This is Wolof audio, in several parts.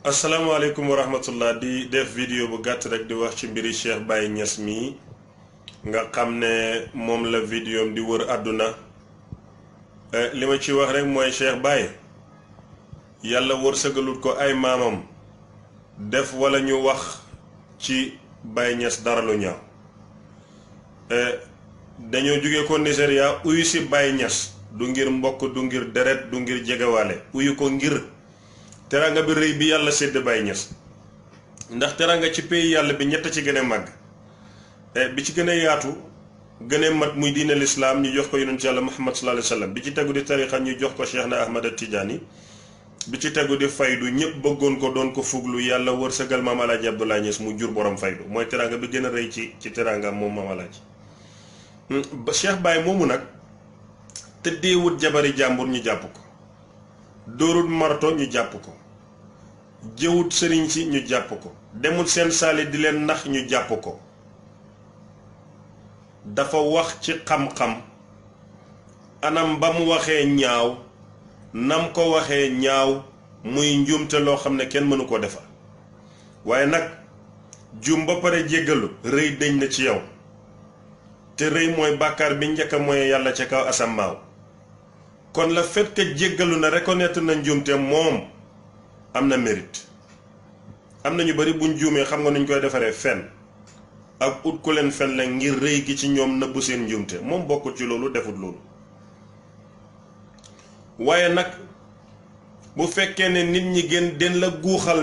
asalaamaaleykum wa rahmatullah di def vidéo bu gàtt rek di wax ci mbiri Cheikh Baye Niass mi nga xam ne moom la vidéo am di wër àdduna li ma ci wax rek mooy Cheikh Baye yàlla wërsëgalut ko ay maamam def wala ñu wax ci Baye Niass dara lu ñaaw dañoo jóge ko Nigeria uyu si Baye Niass du ngir mbokk du ngir deret du ngir jegewaale uyu ko ngir teranga bi rëy bi yàlla sédd Baye Niass ndax teranga ci pays yàlla bi ñett ci gën a màgg bi ci gën a yaatu gën a mat muy diine lislaam ñu jox ko yonent yàlla Muhammad sallallahu alayhi wa sallam bi ci tegu di tarixa ñu jox ko Cheikh na Ahmad Tidiane bi ci tegu di faydu ñëpp bëggoon ko doon ko fuglu yàlla wërsëgal Maam Alaaji Abdoulaye Niass mu jur borom faydu mooy teranga bi gën a rëy ci teranga moom Maam Alaaji Cheikh Baye moomu nag tëddeewut jabari jàmbur ñu jàpp ko dóorut marto ñu jàpp ko jëwut sëriñ si ñu jàpp ko demut seen saali di leen nax ñu jàpp ko dafa wax ci xam-xam anam ba mu waxee ñaaw nam ko waxee ñaaw muy njuumte loo xam ne kenn mënu ko defar waaye nag juum ba pare jéggalu rëy dëñ na ci yow te rëy mooy bàkkaar bi njëkk a mooy yàlla ca kaw asamaaw kon la fait que jéggalu na reconnaître na njuumte moom am na mérite am na ñu bari buñ juumee xam nga nuñ koy defaree fen ak ut ku leen fen la ngir rëy gi ci ñoom nëbbu seen njuumte moom bokkut ci loolu defut loolu waaye nag bu fekkee ne nit ñi gën den la guuxal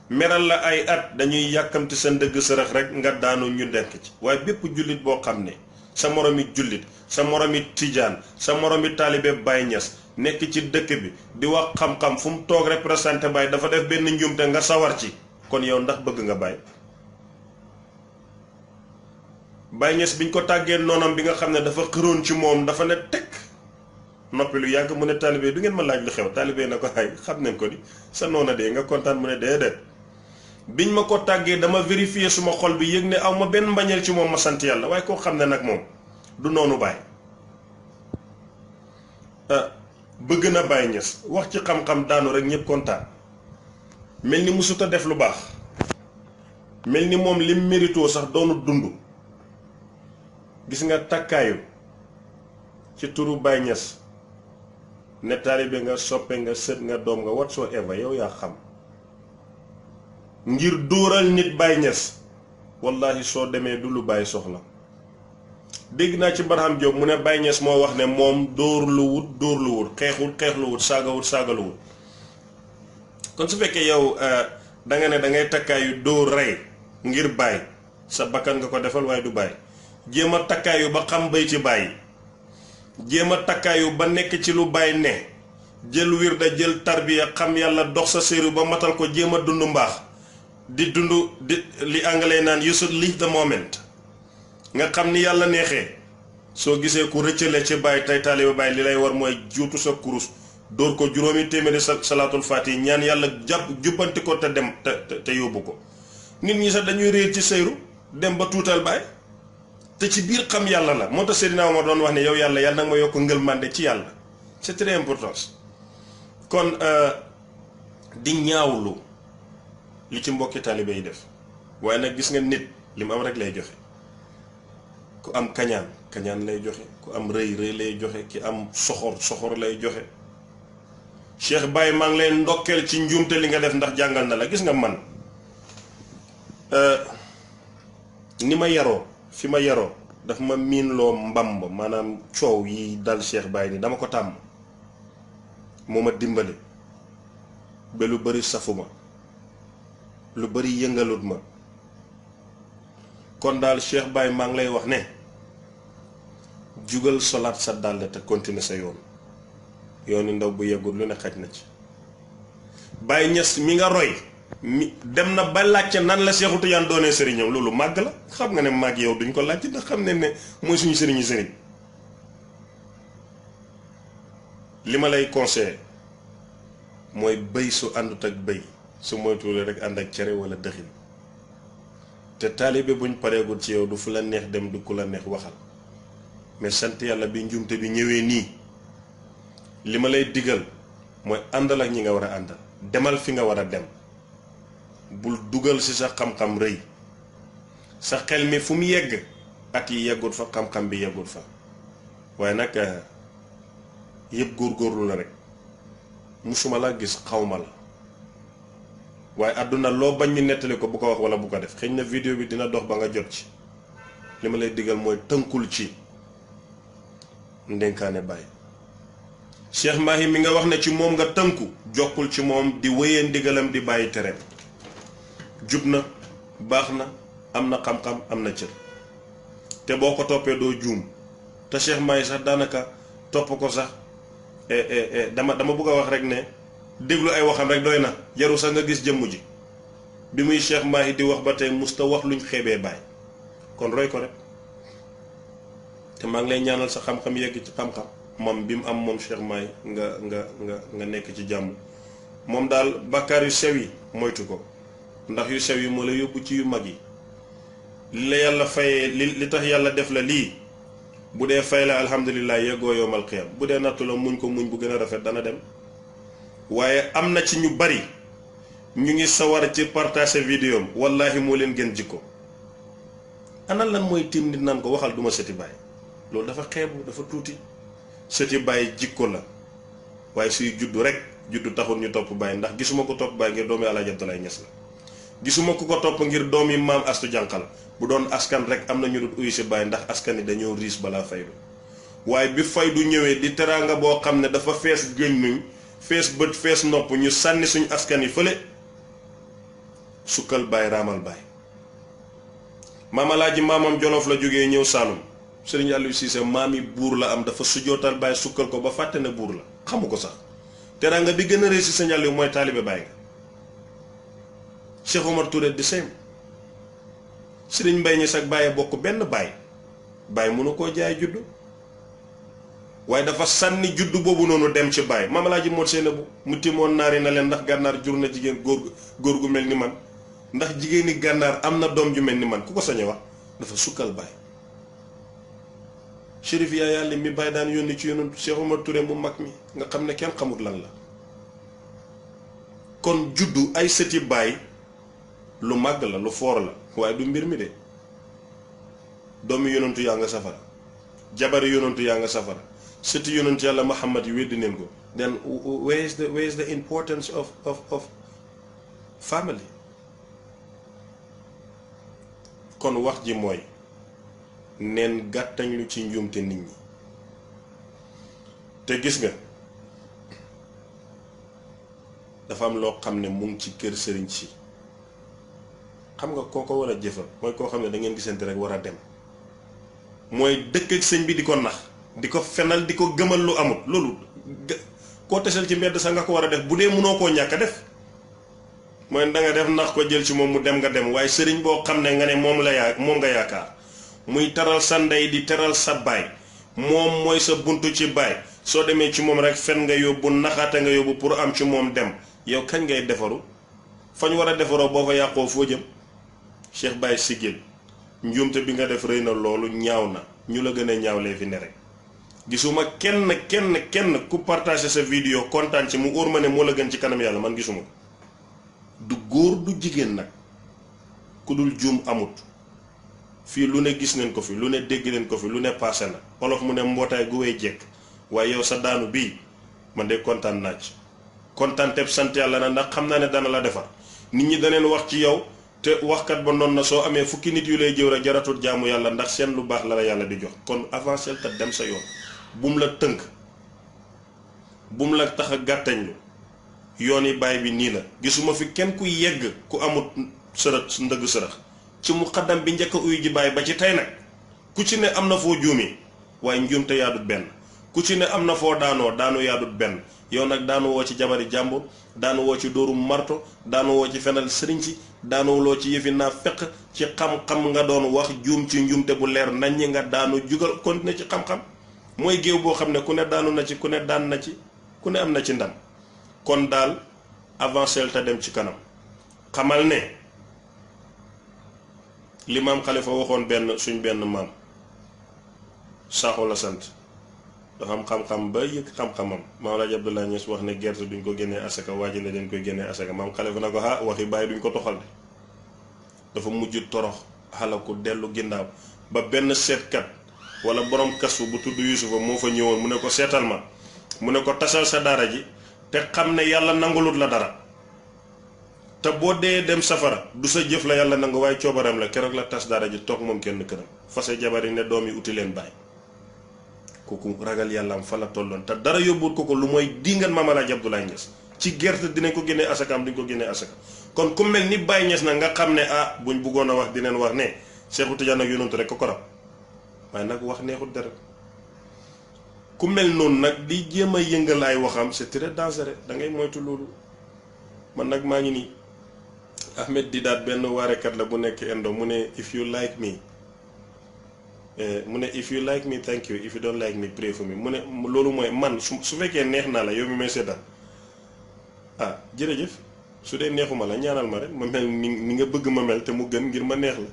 meral la ay at dañuy yàkkamti sa ndëgg sërëx rek nga daanu ñu denk ci waaye bépp jullit boo xam ne sa moromi jullit sa moromi tijaan sa moromi taalibe Baye Niass nekk ci dëkk bi di wax xam-xam fu mu toog représenté Baye dafa def benn njuumte nga sawar ci kon yow ndax bëgg nga Baye Baye Niass biñ ko tàggee noonam bi nga xam ne dafa xëroon ci moom dafa ne tekk noppi lu yàgg mu ne taalibe du ngeen ma laaj lu xew taalibe na ko ay xam nañ ko di sa noona dee nga kontaan mu ne déedéet biñ ma ko tàggee dama vérifier suma xol bi yëg ne aw ma benn mbañeel ci moom ma sant yàlla waaye koo xam ne nag moom du noonu Baye bëgg na Baye Niass wax ci xam-xam daanu rek ñëpp kontaan mel ni musuta def lu baax mel ni moom lim mérito sax doonu dund gis nga takkaayu ci turu Baye Niass ne taalibe nga soppe nga sët nga doom nga whatsoever yow yaa xam ngir dóoral nit Baye Niass wallahi soo demee du lu Baye soxla dégg naa ci Barham Diop mu ne Baye Niass moo wax ne moom dóor lu wut xeex lu wut saaga lu wut kon su fekkee yow da nga ne da ngay takkaayu dóor rey ngir Baye sa bakkan nga ko defal waaye du Baye jéem a takkaayu ba xam bay ci Baye jéem a takkaayu ba nekk ci lu Baye ne jël wirda jël tarbiya xam yàlla dox sa séeru ba matal ko jéem a dund mbaax di dund di li anglais naan you should live the moment nga xam ni yàlla neexee soo gisee ku rëccale ci Baye tey taaliba Baye li lay war mooy juutu sa kurus dóor ko juróomi téeméeri sa salaatul faati ñaan yàlla jubbanti ko te dem te yóbbu ko nit ñi sax dañuy réer ci seyru dem ba tuutal Baye te ci biir xam yàlla la moo tax Seydina Omar doon wax ne yow yàlla nag ma yokk ngël mànde ci yàlla c'est très important kon di ñaawlu li ci mbokki taalibe yi def waaye nag gis nga nit li mu am rek lay joxe ku am kañaan lay joxe ku am rëy lay joxe ki am soxor lay joxe Cheikh Baye maa ngi lay ndokkeel ci njuumte li nga def ndax jàngal na la gis nga man ni ma yaroo fi ma yaroo daf ma miin loo mbamb maanaam coow yi dal Cheikh Baye ni dama ko tàmm moo ma dimbali ba lu bari safuma lu bari yëngalut ma kon daal Cheikh Baye maa ngi lay wax ne jugal solaat sa dàll te continuer sa yooni ndaw bu yeggul lu ne xaj na ci Baye Niass mi nga roy mi dem na ba laajte nan la Seexu Tijaan doonee sëriñam loolu màgg la xam nga ne màgg yow duñ ko laajte ndax xam ne mooy suñu sëriñ li ma lay conseillé mooy bëy su àndut ak bëy su moytuwulee rek ànd ak cere wala dëxin te taalibe buñ pareegul ci yow du fu la neex dem du ku la neex waxal mais sant yàlla bi njuumte bi ñëwee nii li ma lay digal mooy àndal ak ñi nga war a àndal demal fi nga war a dem bul dugal ci sa xam-xam rëy sa xel mi fu mu yegg at yi yeggul fa xam-xam bi yeggul fa waaye nag yëpp góorgóorlu la rek musuma laa gis xawma la waaye àdduna loo bañ ñu nettali ko bu ko wax wala bu ko def xëy na vidéo bi dina dox ba nga jot ci li ma lay digal mooy tënkul ci ndénkaane Baay Cheikh Mahi mi nga wax ne ci moom nga tënku jokkul ci moom di wéyee ndigalam di bàyyi tereem jub na baax na am na xam-xam am na cër te boo ko toppee doo juum te Cheikh Mahi sax daanaka topp ko sax dama bëgg a wax rek ne déglu ay waxam rek doy na jaru sax nga gis jëmm ji bi muy Cheikh Mahi di wax ba tey musta wax luñ xeebee Baay kon roy ko rek te maa ngi lay ñaanal sa xam-xam yegg ci xam-xam moom bi mu am moom Cheikh Mahi nga nekk ci jàmm moom daal bàkkaar yu sew yi moytu ko ndax yu sew yi moo la yóbbu ci yu mag yi li la yàlla fayee li tax yàlla def la lii bu dee fay la alhamdulilah yeggoo yowmal qiyam bu dee nattu la muñ ko muñ bu gën a rafet dana dem waaye am na ci ñu bari ñu ngi sawar ci partager vidéo am wallahi moo leen gën jikko ana lan mooy tiim nit naan ko waxal duma sëti Baay loolu dafa xeebu dafa tuuti sëti Baay jikko la waaye suy juddu rek juddu taxul ñu topp Baay ndax gisuma ko topp Baay ngir doomi Alaaji Abdoulaye Niass la gisuma ku ko topp ngir doomi maam Astu Jànqa la bu doon askan rek am na ñu dut uyu si Baay ndax askan yi dañoo riis balaa faydu waaye bi faydu ñëwee di teraanga boo xam ne dafa fees gémmiñ fees bët fees nopp ñu sànni suñu askan yi fële sukkal Baay raamal Baay maam Alaaji maamam Jolof la jógee ñëw Saalum Sëriñ Aliou Cissé maami buur la am dafa sujootal Baay sukkal ko ba fàtte ne buur la xamu ko sax teraanga bi gën a rëy si Sëriñ Aliou mooy taalibe Baay nga Cheikh Omar Touré di same Sëriñ Mbay Ñas ak Baay bokk benn baay Baay mënu koo jaay juddu waaye dafa sànni juddu boobu noonu dem ci Baay maam Alaaji Moot Seynabu mu timoon naari na leen ndax gànnaar jur na jigéen góor gu mel ni man ndax jigéeni gànnaar am na doom ju mel ni man ku ko sañe wax dafa sukkal Baay Chérif yaa yàlla mi Baay daan yónni ci yonent Cheikh Omar Touré mu mag mi nga xam ne kenn xamut lan la kon juddu ay sëti Baay lu màgg la lu foor la waaye du mbir mi de doomi yonentu yaa nga safara jabari yonentu yaa nga safara sëti yonentu yàlla Muhammad yi weddi neen ko then where is the importance of family kon wax ji mooy neen gàttañ lu ci njuumte nit ñi te gis nga dafa am loo xam ne mu ngi ci kër sëriñ si xam nga koo ko war a jëfal mooy koo xam ne da ngeen gisante rek war a dem mooy dëkk ak sëñ bi di ko nax di ko fenal di ko gëmal lu amut loolu koo tesal ci mbedd sax nga ko war a def bu dee mënoo koo ñàkk a def mooy da nga def nax ko jël ci moom mu dem nga dem waaye sëriñ boo xam ne nga ne moom nga yaakaar muy teral sa ndey di teral sa baay moom mooy sa buntu ci baay soo demee ci moom rek fen nga yóbbu naxaate nga yóbbu pour am ci moom dem yow kañ ngay defaru fañ war a defaroo boo fa yàqoo foo jëm Cheikh Baye siggil njuumte bi nga def rëy na loolu ñaaw na ñu la gën a ñaawlee fi ne rek gisuma kenn ku partager sa vidéo kontaan ci mu óor ma ne moo la gën ci kanam yàlla man gisuma ko du góor du jigéen nag ku dul juum amut fii lu ne gis nañ ko fi lu ne dégg nañ ko fi lu ne passé na olof mu ne mbootaay gu wey jekk waaye yow sa daanu bii man de kontaan naa ci kontaan te sant yàlla na ndax xam naa ne dana la defar nit ñi daneen wax ci yow te waxkat ba noonu na soo amee fukki nit yu lay jëw rek jaratul jaamu yàlla ndax seen lu baax la la yàlla di jox kon avancé te dem sa yoon bum la tënk bum la tax a gàttañlu yoon yi baay bi nii la gisuma fi kenn ku yegg ku amut sërëx ndëgg sërëx ci mu xaddam bi njëkk a uyu ji baay ba ci tey nag ku ci ne am na foo juumee waaye njuumte yaadut benn ku ci ne am na foo daanu yaadut benn yow nag daanu woo ci jabari jàmbur daanu woo ci dóorum marto daanu woo ci fenal sëriñ si daanu loo ci yëfi naa fekk ci xam-xam nga doon wax juum ci njuumte bu leer nañ ñi nga daanu jugal continuer ci xam-xam mooy géew boo xam ne ku ne daanu na ci ku ne daan na ci ku ne am na ci ndam kon daal avancé te dem ci kanam xamal ne li maam Xalifa waxoon suñ benn maam Saaxo la sant dafa am xam-xam ba yëg xam-xamam maam Alaaji Abdoulaye Niass wax ne gerte duñ ko génnee asaka waa ji ne dañ koy génnee asaka maam Xalifa na ko ah waxi bàyyi duñ ko toxal de dafa mujj torox xalaku dellu ginnaaw ba benn seetkat wala borom kasu bu tudd Yuusufa moo fa ñëwoon mu ne ko seetal ma mu ne ko tasal sa daara ji te xam ne yàlla nangulut la dara te boo dee dem safara du sa jëf la yàlla nangu waaye coobaram la keroog la tas daara ji toog moom kenn këram fase jabar yi ne doom yi uti leen bàyyi kooku ragal yàlla am fa la tolloon te dara yóbbuut ko lu mooy dingan Maam Alaaji Abdoulaye Niass ci gerte dinañ ko génnee asaka am duñ ko génnee asaka kon ku mel ni Baye Niass na nga xam ne ah buñ bëggoon a wax dinañ wax ne Seexu Tijaan ak yonantu rek ko rab waaye nag wax neexut dara ku mel noonu nag di jéem a yëngal ay waxam c'est très dangereux da ngay moytu loolu man nag maa ngi nii Ahmed Didat benn waarekat la bu nekk Indo mu ne if you like me if you like me thank you if you don't like me pray for me mu ne loolu mooy man su fekkee neex naa la yow mi may seetaan ah jërëjëf su dee neexuma la ñaanal ma rek ma mel ni nga bëgg ma mel te mu gën ngir ma neex la